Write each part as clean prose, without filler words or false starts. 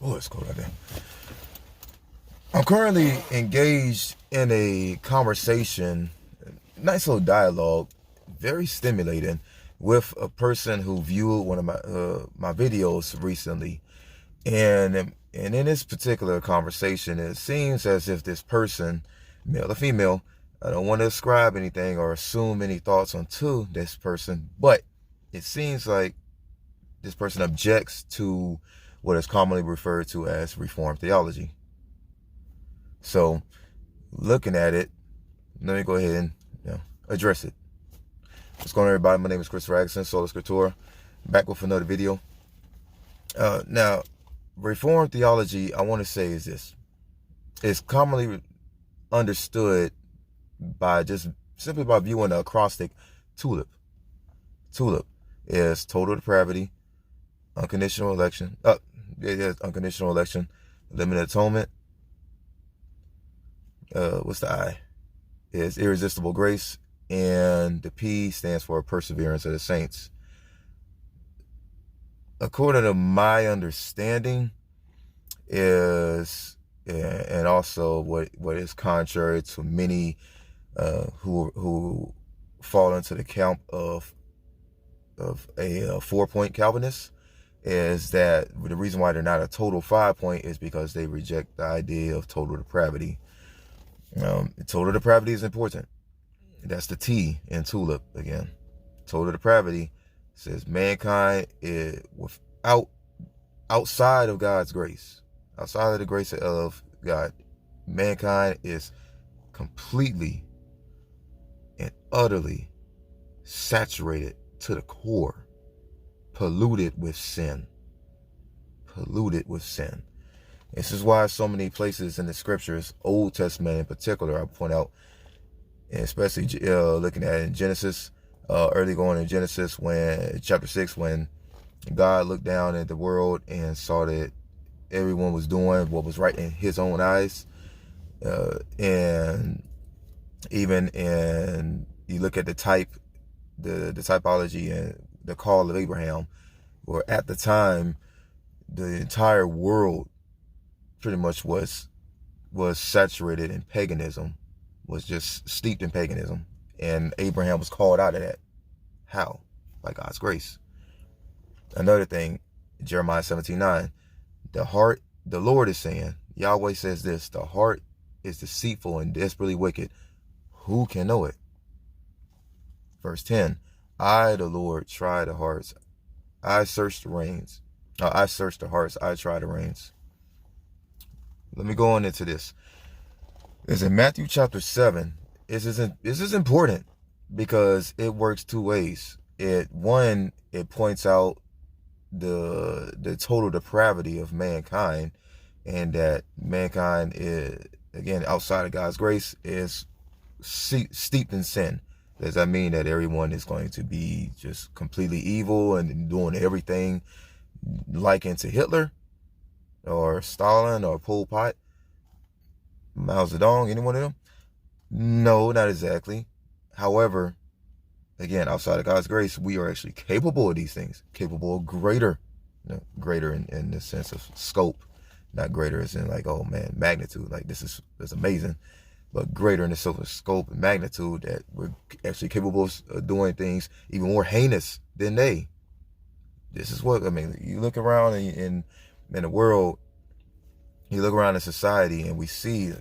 Oh, it's cold out there. I'm currently engaged in a conversation, nice little dialogue, very stimulating, with a person who viewed one of my videos recently, and in this particular conversation, it seems as if this person, male or female, I don't want to ascribe anything or assume any thoughts onto this person, but it seems like this person objects to what is commonly referred to as Reformed theology. So, looking at it, let me go ahead and address it. What's going on, everybody? My name is Christopher, Sola, Scriptura, back with another video. Now, Reformed theology, I want to say, is this. It's commonly understood by just simply by viewing the acrostic TULIP. TULIP is total depravity, unconditional election, unconditional election, limited atonement. What's the I? Is irresistible grace, and the P stands for perseverance of the saints. According to my understanding, is and also what is contrary to many who fall into the camp of a 4-point Calvinist, is that the reason why they're not a total 5-point is because they reject the idea of total depravity. Total depravity is important. That's the T in TULIP again. Total depravity says mankind is outside of God's grace, outside of the grace of God. Mankind is completely and utterly saturated to the core, polluted with sin. Polluted with sin. This is why so many places in the scriptures, Old Testament in particular, I point out, and especially looking at it in Genesis, early going in Genesis, when chapter 6, when God looked down at the world and saw that everyone was doing what was right in his own eyes. And even in, you look at the typology and the call of Abraham, where at the time, the entire world pretty much was saturated in paganism, was just steeped in paganism. And Abraham was called out of that. How? By God's grace. Another thing, Jeremiah 17:9, the Lord is saying, Yahweh says this, the heart is deceitful and desperately wicked. Who can know it? Verse 10, I, the Lord, try the hearts. I search the reins. I search the hearts. I try the reins. Let me go on into this. It's in Matthew chapter 7. This is important because it works two ways. It points out the total depravity of mankind, and that mankind is, again, outside of God's grace, is steeped in sin. Does that mean that everyone is going to be just completely evil and doing everything likened to Hitler or Stalin or Pol Pot, Mao Zedong, any one of them? No, not exactly. However, again, outside of God's grace, we are actually capable of these things, capable of greater in the sense of scope, not greater as in like, oh man, magnitude, like this is amazing, but greater in the sense of scope and magnitude, that we're actually capable of doing things even more heinous than they. This is what, I mean, you look around in the world, you look around in society, and we see,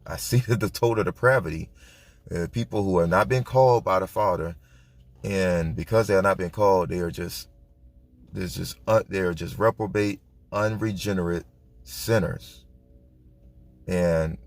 I see the total depravity. People who have not been called by the Father, and because they have not been called, they are just reprobate, unregenerate sinners. And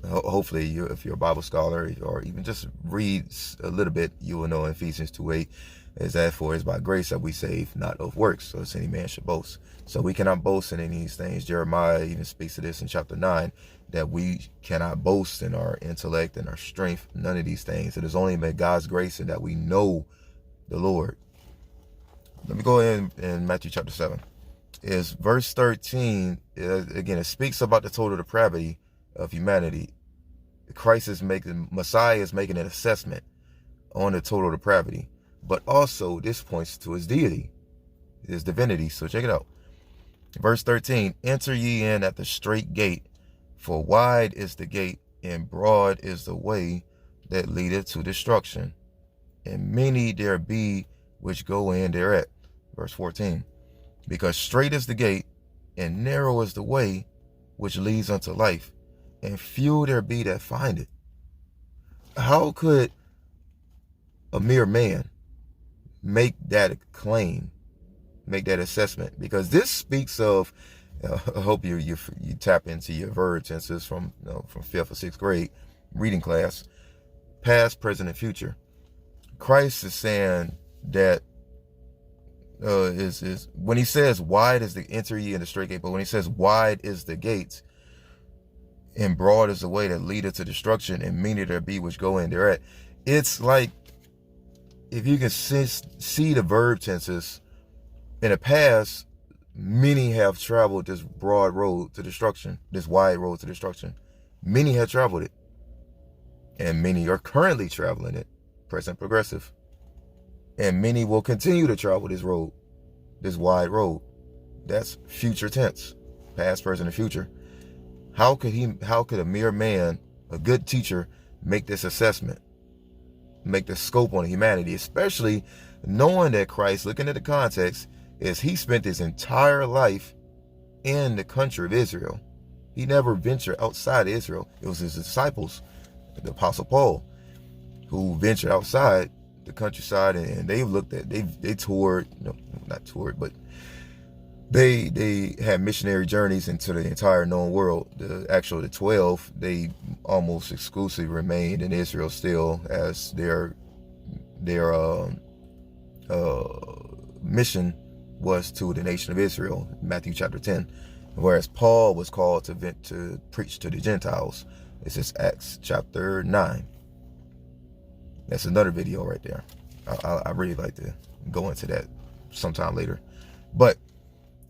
hopefully if you're a Bible scholar, or even just read a little bit, you will know in Ephesians 2:8 is that for it's by grace that we saved, not of works, so as any man should boast. So we cannot boast in any of these things. Jeremiah even speaks to this in chapter 9, that we cannot boast in our intellect and our strength, none of these things. It is only by God's grace and that we know the Lord. Let me go in Matthew chapter 7. Is verse 13, again, it speaks about the total depravity of humanity. Messiah is making an assessment on the total depravity. But also, this points to his deity. is divinity. So check it out. Verse 13, enter ye in at the straight gate, for wide is the gate, and broad is the way that leadeth to destruction, and many there be which go in thereat. Verse 14, because straight is the gate, and narrow is the way which leads unto life, and few there be that find it. How could a mere man make that claim, make that assessment? Because this speaks of, I hope you tap into your verb tenses from from 5th or 6th grade reading class, past, present, and future. Christ is saying that is when he says wide is the enter ye in the straight gate, but when he says wide is the gate and broad is the way that leadeth to destruction, and many there be which go in thereat, it's like, if you can see the verb tenses, in the past, many have traveled this broad road to destruction, this wide road to destruction. Many have traveled it, and many are currently traveling it, present progressive. And many will continue to travel this road, this wide road. That's future tense, past, present, and future. How could a mere man, a good teacher, make this assessment, make the scope on humanity, especially knowing that Christ, looking at the context, is he spent his entire life in the country of Israel. He never ventured outside of Israel. It was his disciples, the Apostle Paul, who ventured outside the countryside, and they looked at, they toured, not toured, but they had missionary journeys into the entire known world. The 12, they almost exclusively remained in Israel still, as their mission was to the nation of Israel, Matthew chapter 10. Whereas Paul was called to preach to the Gentiles. This is Acts chapter 9. That's another video right there. I really like to go into that sometime later. But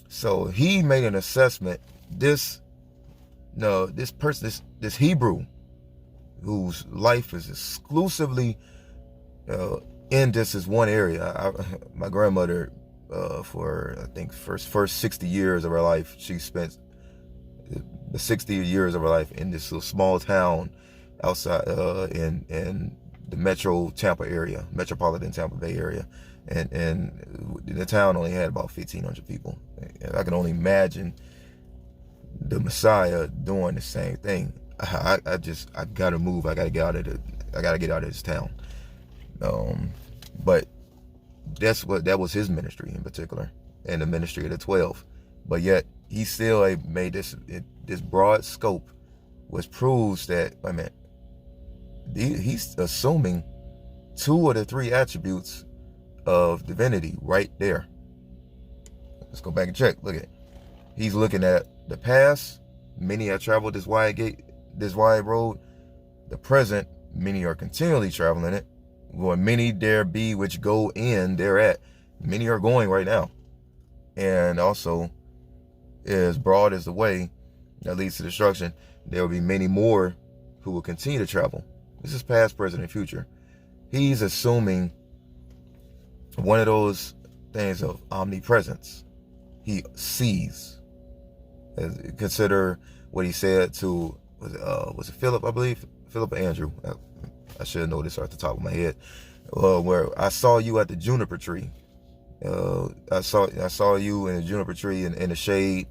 so he made an assessment. This person, this Hebrew, whose life is exclusively in this is one area. My grandmother, for I think first 60 years of her life, she spent the 60 years of her life in this little small town outside in the metropolitan Tampa Bay area, and the town only had about 1,500 people. And I can only imagine the Messiah doing the same thing. I gotta move. I gotta get out of this town. But that was his ministry in particular, and the ministry of the 12. But yet he still made this broad scope, which proves that, he's assuming 2 of the 3 attributes of divinity right there. Let's go back and check. Look at it. He's looking at the past. Many have traveled this wide road. The present, many are continually traveling it. Well, many there be which go in thereat. Many are going right now. And also, as broad as the way that leads to destruction, there will be many more who will continue to travel. This is past, present, and future. He's assuming one of those things of omnipresence. He sees. Consider what he said to, was it Philip, I believe? Philip or Andrew. I should know this off the top of my head. Where I saw you at the juniper tree. I saw you in the juniper tree in the shade,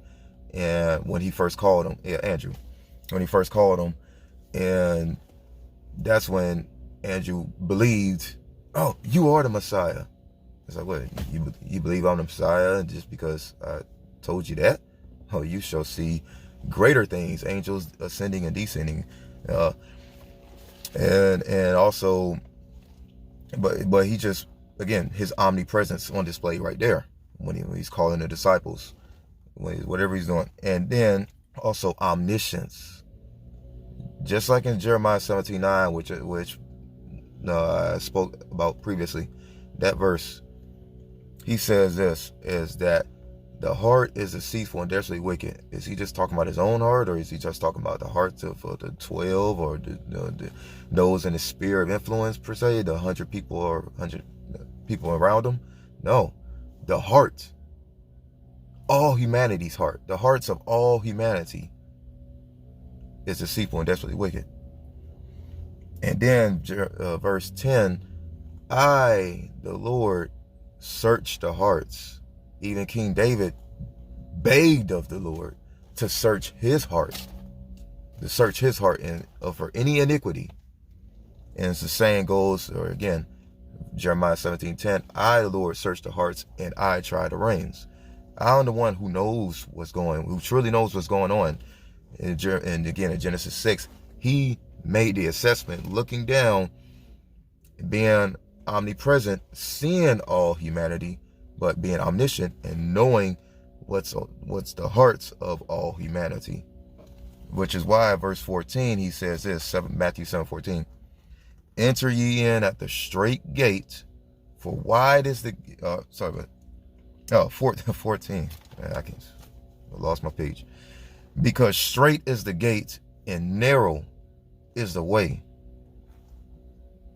and when he first called him, Andrew, when he first called him, and that's when Andrew believed, oh, you are the Messiah. It's like, what, you believe I'm the Messiah just because I told you that? Oh, you shall see greater things, angels ascending and descending, and also, but he just, again, his omnipresence on display right there when he's calling the disciples, whatever he's doing. And then also omniscience, just like in Jeremiah 17:9, which I spoke about previously, that verse, he says this, is that the heart is deceitful and desperately wicked. Is he just talking about his own heart, or is he just talking about the hearts of the 12, or those in the sphere of influence per se, the 100 people or 100 people around him? No, the heart all humanity's heart, the hearts of all humanity, is deceitful and desperately wicked. And then verse 10, I, the Lord, search the hearts. Even King David begged of the Lord to search his heart, for any iniquity. And it's the saying goes, or again, Jeremiah 17:10, I, the Lord, search the hearts and I try the reins. I'm the one who truly knows what's going on. And again, in Genesis 6, he made the assessment, looking down, being omnipresent, seeing all humanity, but being omniscient and knowing what's the hearts of all humanity. Which is why verse 14, he says this, Matthew 7:14, enter ye in at the straight gate, for wide is the 14. I lost my page. Because straight is the gate and narrow is the way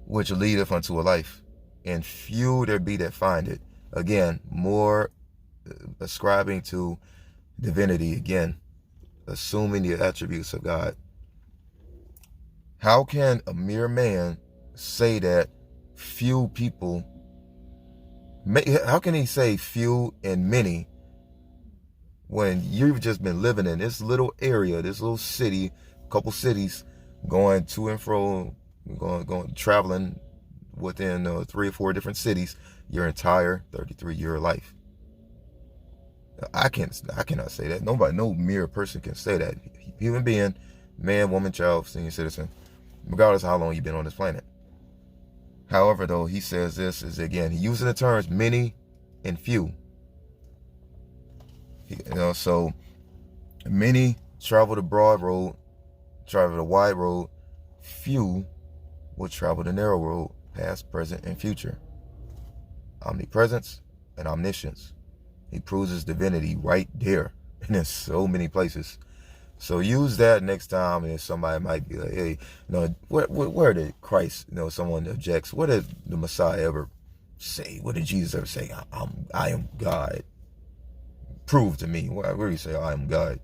which leadeth unto a life, and few there be that find it. Again, more ascribing to divinity, again, assuming the attributes of God. How can a mere man say that few people, how can he say few and many when you've just been living in this little area, this little city, couple cities, going to and fro, going traveling within 3 or 4 different cities your entire 33-year life? I cannot say that. No mere person can say that. Human being, man, woman, child, senior citizen, regardless of how long you've been on this planet. However, though, he says this is, again, he using the terms many and few. So many travel the broad road, travel the wide road. Few will travel the narrow road, past, present, and future. Omnipresence and omniscience. He proves his divinity right there, and in so many places. So use that next time, and somebody might be like, hey, where did Christ, someone objects, what did the Messiah ever say? What did Jesus ever say? I am God. Prove to me. Where do you say I am God?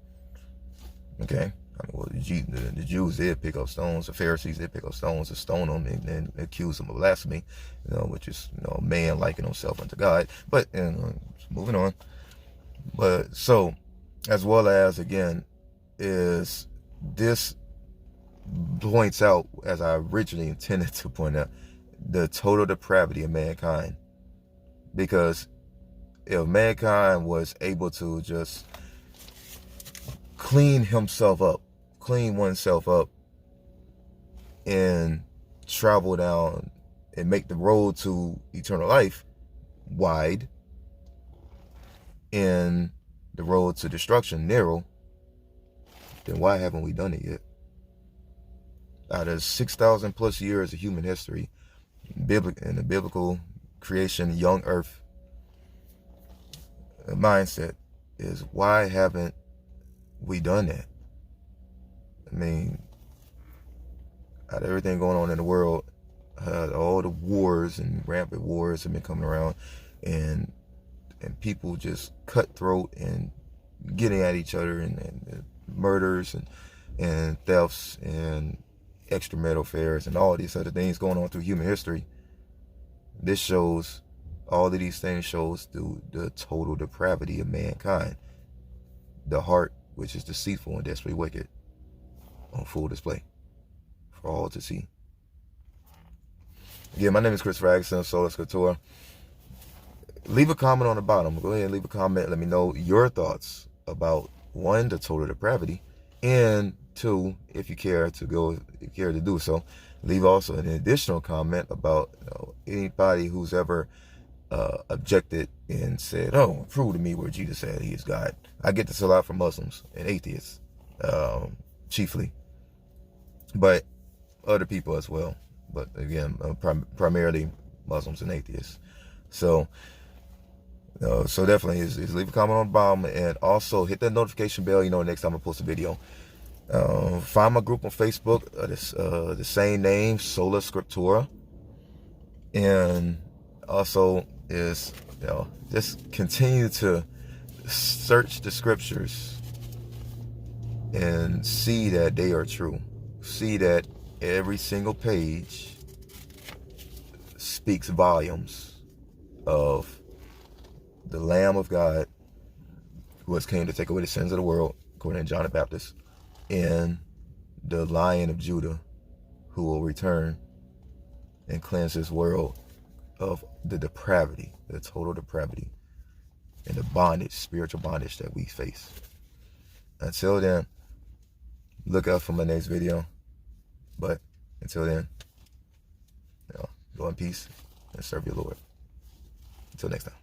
Okay. The Jews, they'd pick up stones. The Pharisees, they'd pick up stones to stone them and accuse them of blasphemy, which is, man liking himself unto God. But, moving on. But, so, as well as, again, is this points out, as I originally intended to point out, the total depravity of mankind. Because if mankind was able to just clean oneself up, and travel down and make the road to eternal life wide, and the road to destruction narrow, then why haven't we done it yet? Out of 6,000 plus years of human history, in the biblical creation, young earth mindset is, why haven't we done that? I mean, out of everything going on in the world, all the wars and rampant wars have been coming around, and people just cutthroat and getting at each other, and murders and thefts and extramarital affairs and all these other things going on through human history. All of these things shows the total depravity of mankind. The heart, which is deceitful and desperately wicked, on full display for all to see. Again, my name is Christopher Agason, Sola, Scriptura. Leave a comment on the bottom. Go ahead and leave a comment. Let me know your thoughts about, 1, the total depravity, and 2, if you care to do so, leave also an additional comment about anybody who's ever objected and said, oh, prove to me where Jesus said he is God. I get this a lot from Muslims and atheists, chiefly, but other people as well. But again, primarily Muslims and atheists. So definitely is leave a comment on the bottom, and also hit that notification bell, next time I post a video. Find my group on Facebook, the same name, Sola Scriptura. And also is, just continue to search the scriptures and see that they are true. See that every single page speaks volumes of the Lamb of God who has came to take away the sins of the world, according to John the Baptist, and the Lion of Judah who will return and cleanse this world of the depravity, the total depravity, and the bondage, spiritual bondage that we face. Until then, look out for my next video. But until then, go in peace and serve your Lord. Until next time.